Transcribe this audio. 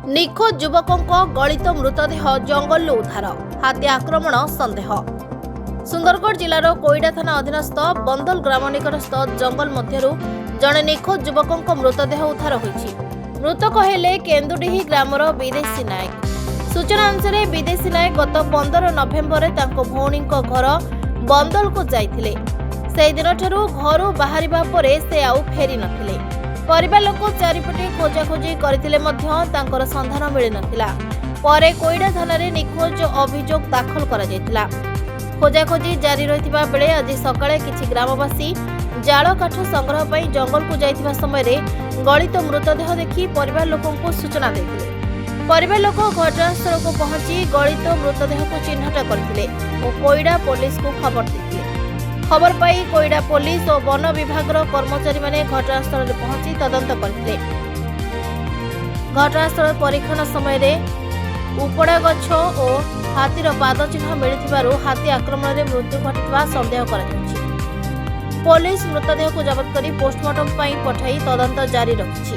ନିଖୋଜ ଯୁବକଙ୍କ ଗଳିତ ମୃତଦେହ ଜଙ୍ଗଲରୁ ଉଦ୍ଧାର। ହାତୀ ଆକ୍ରମଣ ସନ୍ଦେହ। ସୁନ୍ଦରଗଡ଼ ଜିଲ୍ଲାର କୋଇଡ଼ା ଥାନା ଅଧୀନସ୍ଥ ବନ୍ଦଲ ଗ୍ରାମ ନିକଟସ୍ଥ ଜଙ୍ଗଲ ମଧ୍ୟରୁ ଜଣେ ନିଖୋଜ ଯୁବକଙ୍କ ମୃତଦେହ ଉଦ୍ଧାର ହୋଇଛି। ମୃତକ ହେଲେ କେନ୍ଦୁଡିହି ଗ୍ରାମର ବିଦେଶୀ ନାୟକ। ସୂଚନା ଅନୁସାରେ ବିଦେଶୀ ନାୟକ ଗତ 15 ନଭେମ୍ବରରେ ତାଙ୍କ ଭଉଣୀଙ୍କ ଘର ବନ୍ଦଲକୁ ଯାଇଥିଲେ। ସେହିଦିନଠାରୁ ଘରୁ ବାହାରିବା ପରେ ସେ ଆଉ ଫେରି ନଥିଲେ। ପରିବାର ଲୋକ ଚାରିପଟେ ଖୋଜାଖୋଜି କରିଥିଲେ ମଧ୍ୟ ତାଙ୍କର ସନ୍ଧାନ ମିଳିନଥିଲା। ପରେ କୋଇଡ଼ା ଥାନାରେ ନିଖୋଜ ଅଭିଯୋଗ ଦାଖଲ କରାଯାଇଥିଲା। ଖୋଜାଖୋଜି ଜାରି ରହିଥିବା ବେଳେ ଆଜି ସକାଳେ କିଛି ଗ୍ରାମବାସୀ ଜାଳ କାଠ ସଂଗ୍ରହ ପାଇଁ ଜଙ୍ଗଲକୁ ଯାଇଥିବା ସମୟରେ ଗଳିତ ମୃତଦେହ ଦେଖି ପରିବାର ଲୋକଙ୍କୁ ସୂଚନା ଦେଇଥିଲେ। ପରିବାର ଲୋକ ଘଟଣାସ୍ଥଳକୁ ପହଞ୍ଚି ଗଳିତ ମୃତଦେହକୁ ଚିହ୍ନଟ କରିଥିଲେ ଓ କୋଇଡ଼ା ପୋଲିସକୁ ଖବର ଦେଇଥିଲେ। ଖବର ପାଇ କୋଇଡ଼ା ପୋଲିସ ଓ ବନ ବିଭାଗର କର୍ମଚାରୀମାନେ ଘଟଣାସ୍ଥଳରେ ପହଞ୍ଚି ତଦନ୍ତ କରିଥିଲେ। ଘଟଣାସ୍ଥଳ ପରୀକ୍ଷଣ ସମୟରେ ଉପଡ଼ା ଗଛ ଓ ହାତୀର ପାଦ ଚିହ୍ନ ମିଳିଥିବାରୁ ହାତୀ ଆକ୍ରମଣରେ ମୃତ୍ୟୁ ଘଟିଥିବା ସନ୍ଦେହ କରାଯାଉଛି। ପୋଲିସ ମୃତଦେହକୁ ଜବତ କରି ପୋଷ୍ଟମର୍ଟମ ପାଇଁ ପଠାଇ ତଦନ୍ତ ଜାରି ରଖିଛି।